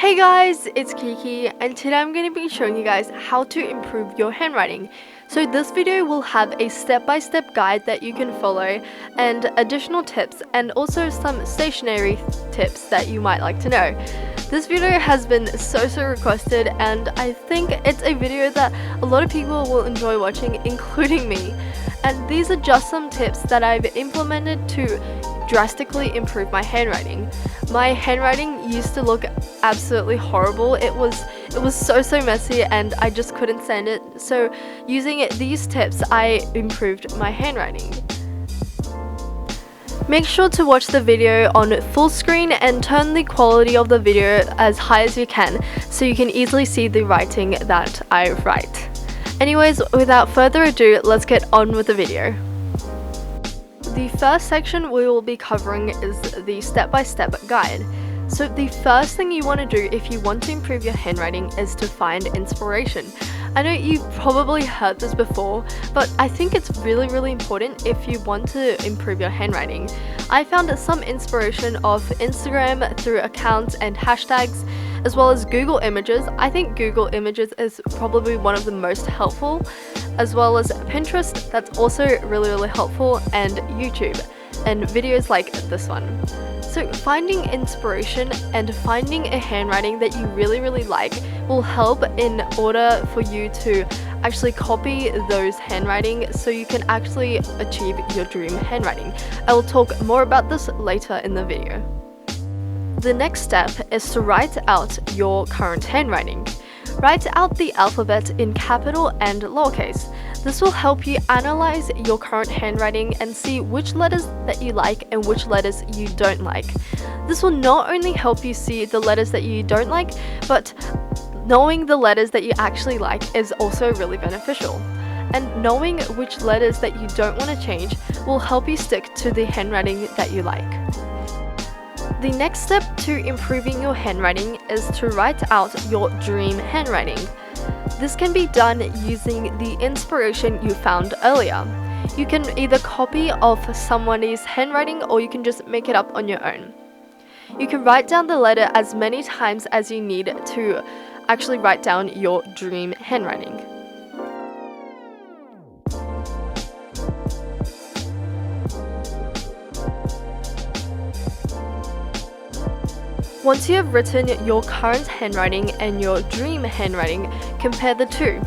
Hey guys, it's Kiki and today I'm going to be showing you guys how to improve your handwriting. So this video will have a step-by-step guide that you can follow and additional tips and also some stationery tips that you might like to know. This video has been so requested and I think it's a video that a lot of people will enjoy watching, including me. And these are just some tips that I've implemented to drastically improve my handwriting. My handwriting used to look absolutely horrible. It was so messy and I just couldn't stand it. So using these tips, I improved my handwriting. Make sure to watch the video on full screen and turn the quality of the video as high as you can so you can easily see the writing that I write. Anyways, without further ado, let's get on with the video. The first section we will be covering is the step-by-step guide. So the first thing you want to do if you want to improve your handwriting is to find inspiration. I know you've probably heard this before, but I think it's really important if you want to improve your handwriting. I found some inspiration off Instagram through accounts and hashtags, as well as Google Images. I think Google Images is probably one of the most helpful, as well as Pinterest, that's also really helpful, and YouTube, and videos like this one. So finding inspiration and finding a handwriting that you really like will help in order for you to actually copy those handwriting so you can actually achieve your dream handwriting. I will talk more about this later in the video. The next step is to write out your current handwriting. Write out the alphabet in capital and lowercase. This will help you analyze your current handwriting and see which letters that you like and which letters you don't like. This will not only help you see the letters that you don't like, but knowing the letters that you actually like is also really beneficial. And knowing which letters that you don't want to change will help you stick to the handwriting that you like. The next step to improving your handwriting is to write out your dream handwriting. This can be done using the inspiration you found earlier. You can either copy off somebody's handwriting or you can just make it up on your own. You can write down the letter as many times as you need to actually write down your dream handwriting. Once you have written your current handwriting and your dream handwriting, compare the two.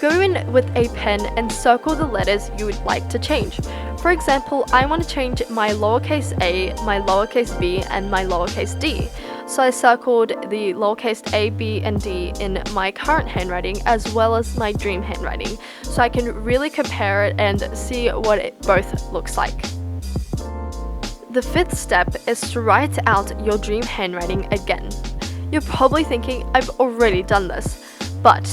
Go in with a pen and circle the letters you would like to change. For example, I want to change my lowercase a, my lowercase b, and my lowercase d. So I circled the lowercase a, b, and d in my current handwriting as well as my dream handwriting, so I can really compare it and see what it both looks like. The fifth step is to write out your dream handwriting again. You're probably thinking, I've already done this, but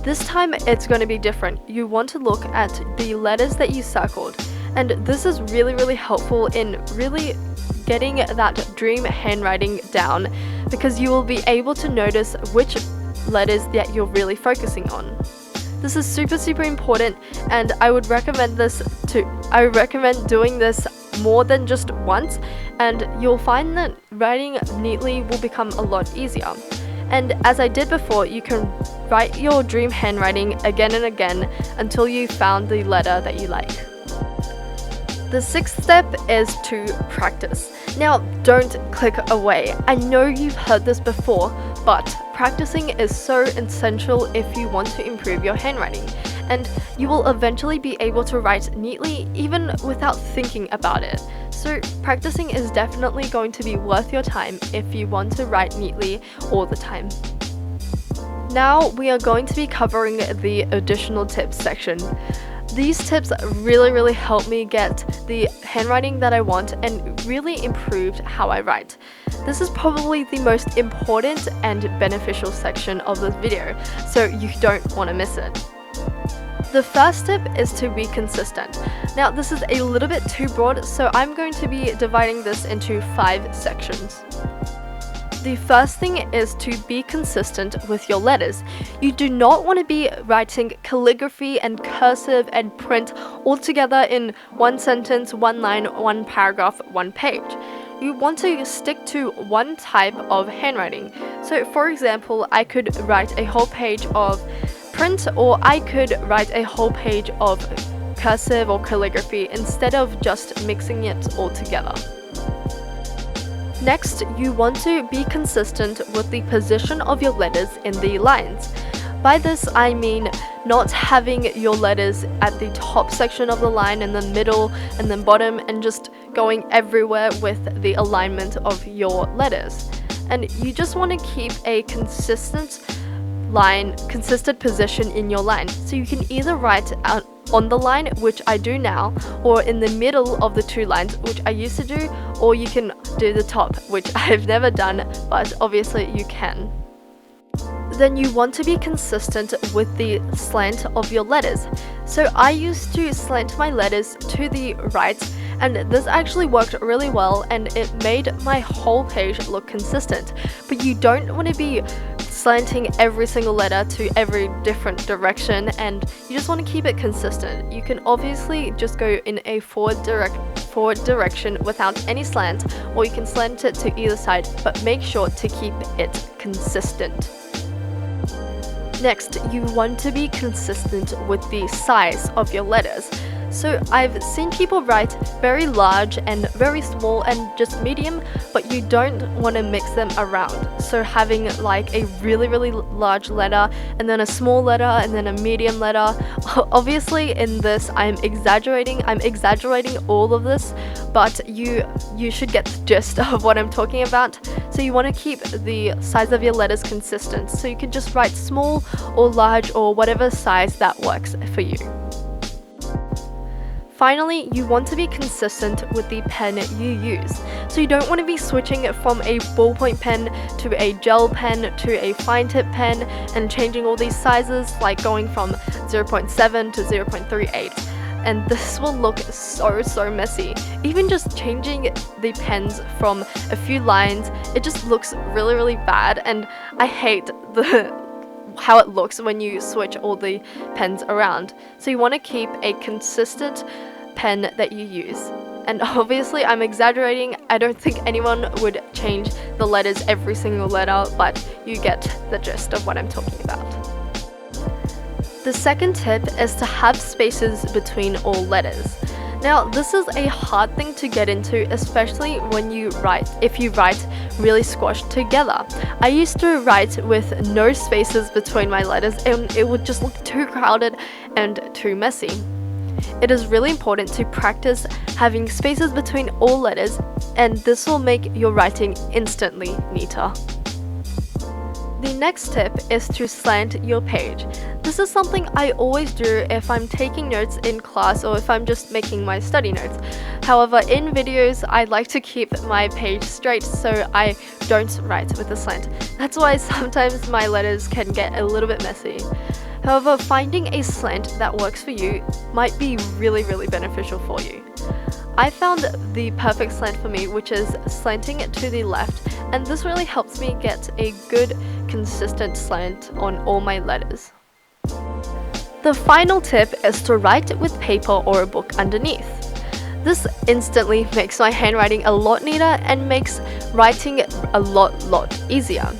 this time it's going to be different. You want to look at the letters that you circled, and this is really helpful in really getting that dream handwriting down because you will be able to notice which letters that you're really focusing on. This is super important, and I would recommend doing this more than just once, and you'll find that writing neatly will become a lot easier. And as I did before, you can write your dream handwriting again and again until you found the letter that you like. The sixth step is to practice. Now, don't click away. I know you've heard this before, but practicing is so essential if you want to improve your handwriting, and you will eventually be able to write neatly even without thinking about it. So practicing is definitely going to be worth your time if you want to write neatly all the time. Now we are going to be covering the additional tips section. These tips really helped me get the handwriting that I want and really improved how I write. This is probably the most important and beneficial section of this video, so you don't want to miss it. The first tip is to be consistent. Now this is a little bit too broad, so I'm going to be dividing this into 5 sections. The first thing is to be consistent with your letters. You do not want to be writing calligraphy and cursive and print all together in one sentence, one line, one paragraph, one page. you want to stick to one type of handwriting. So for example, I could write a whole page of print, or I could write a whole page of cursive or calligraphy instead of just mixing it all together. Next, you want to be consistent with the position of your letters in the lines. By this, I mean not having your letters at the top section of the line, and then middle, and then bottom, and just going everywhere with the alignment of your letters. And you just want to keep a consistent position in your line. So you can either write out on the line, which I do now, or in the middle of the two lines, which I used to do, or you can do the top, which I've never done, but obviously you can. Then you want to be consistent with the slant of your letters. So I used to slant my letters to the right, and this actually worked really well, and it made my whole page look consistent. But you don't want to be slanting every single letter to every different direction, and you just want to keep it consistent. You can obviously just go in a forward direction without any slant, or you can slant it to either side, but make sure to keep it consistent. Next, you want to be consistent with the size of your letters. So I've seen people write very large and very small and just medium, but you don't want to mix them around. So having like a really large letter, and then a small letter, and then a medium letter. Obviously in this I'm exaggerating all of this, but you should get the gist of what I'm talking about. So you want to keep the size of your letters consistent, so you can just write small or large or whatever size that works for you. Finally, you want to be consistent with the pen you use. So you don't want to be switching from a ballpoint pen to a gel pen to a fine tip pen and changing all these sizes, like going from 0.7 to 0.38. And this will look so messy. Even just changing the pens from a few lines, it just looks really bad, and I hate how it looks when you switch all the pens around. So you want to keep a consistent pen that you use. And obviously I'm exaggerating. I don't think anyone would change the letters every single letter, but you get the gist of what I'm talking about. The second tip is to have spaces between all letters. Now, this is a hard thing to get into, especially when if you write really squashed together. I used to write with no spaces between my letters, and it would just look too crowded and too messy. It is really important to practice having spaces between all letters, and this will make your writing instantly neater. The next tip is to slant your page. This is something I always do if I'm taking notes in class or if I'm just making my study notes. However, in videos, I like to keep my page straight so I don't write with a slant. That's why sometimes my letters can get a little bit messy. However, finding a slant that works for you might be really beneficial for you. I found the perfect slant for me, which is slanting it to the left, and this really helps me get a good consistent slant on all my letters. The final tip is to write with paper or a book underneath. This instantly makes my handwriting a lot neater and makes writing a lot easier.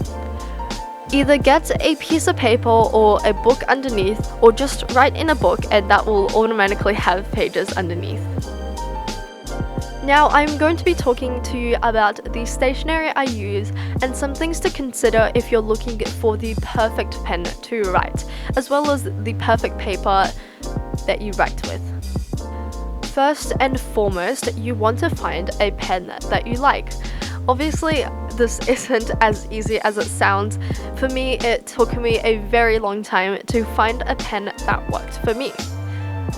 Either get a piece of paper or a book underneath, or just write in a book and that will automatically have pages underneath. Now I'm going to be talking to you about the stationery I use and some things to consider if you're looking for the perfect pen to write, as well as the perfect paper that you write with. First and foremost, you want to find a pen that you like. Obviously, this isn't as easy as it sounds. For me, it took me a very long time to find a pen that worked for me.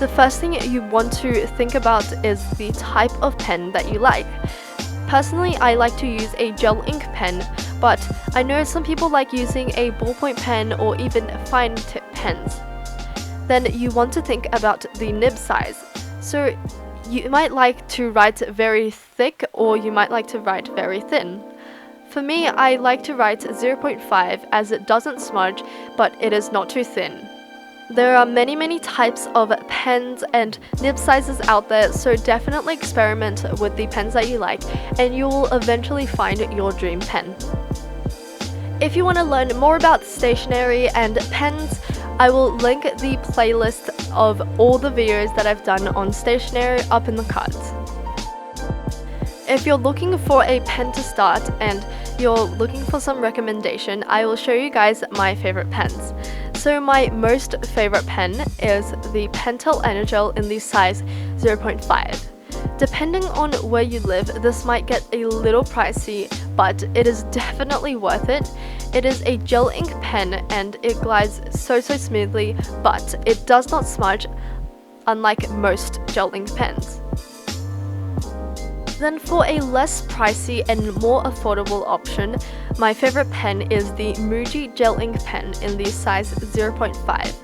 The first thing you want to think about is the type of pen that you like. Personally, I like to use a gel ink pen, but I know some people like using a ballpoint pen or even fine tip pens. Then you want to think about the nib size. So you might like to write very thick, or you might like to write very thin. For me, I like to write 0.5 as it doesn't smudge, but it is not too thin. There are many types of pens and nib sizes out there, so definitely experiment with the pens that you like and you will eventually find your dream pen. If you want to learn more about stationery and pens, I will link the playlist of all the videos that I've done on stationery up in the cards. If you're looking for a pen to start and you're looking for some recommendation, I will show you guys my favorite pens. So my most favorite pen is the Pentel Energel in the size 0.5. Depending on where you live, this might get a little pricey, but it is definitely worth it. It is a gel ink pen and it glides so smoothly, but it does not smudge, unlike most gel ink pens. Then for a less pricey and more affordable option, my favorite pen is the Muji Gel Ink pen in the size 0.5.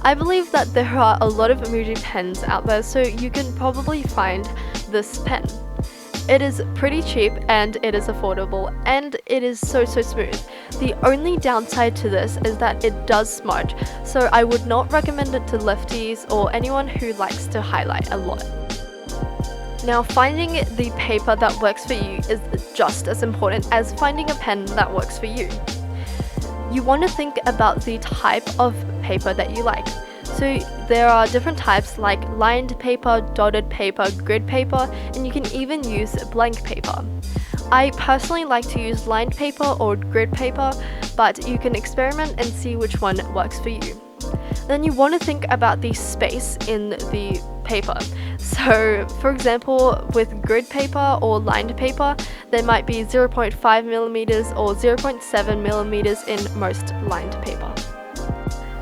I believe that there are a lot of Muji pens out there, so you can probably find this pen. It is pretty cheap and it is affordable and it is so smooth. The only downside to this is that it does smudge, so I would not recommend it to lefties or anyone who likes to highlight a lot. Now, finding the paper that works for you is just as important as finding a pen that works for you. You want to think about the type of paper that you like. So there are different types like lined paper, dotted paper, grid paper, and you can even use blank paper. I personally like to use lined paper or grid paper, but you can experiment and see which one works for you. Then you want to think about the space in the paper. So for example, with grid paper or lined paper, there might be 0.5 millimeters or 0.7 millimeters in most lined paper.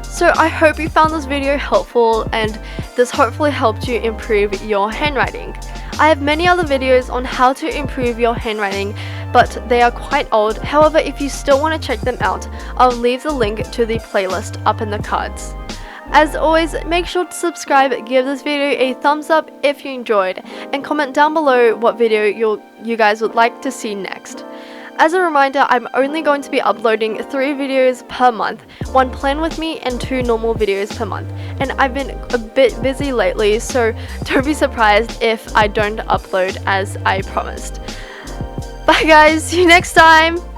So I hope you found this video helpful and this hopefully helped you improve your handwriting. I have many other videos on how to improve your handwriting, but they are quite old. However, if you still want to check them out, I'll leave the link to the playlist up in the cards. As always, make sure to subscribe, give this video a thumbs up if you enjoyed, and comment down below what video you guys would like to see next. As a reminder, I'm only going to be uploading 3 videos per month, 1 plan with me and 2 normal videos per month. And I've been a bit busy lately, so don't be surprised if I don't upload as I promised. Bye guys, see you next time!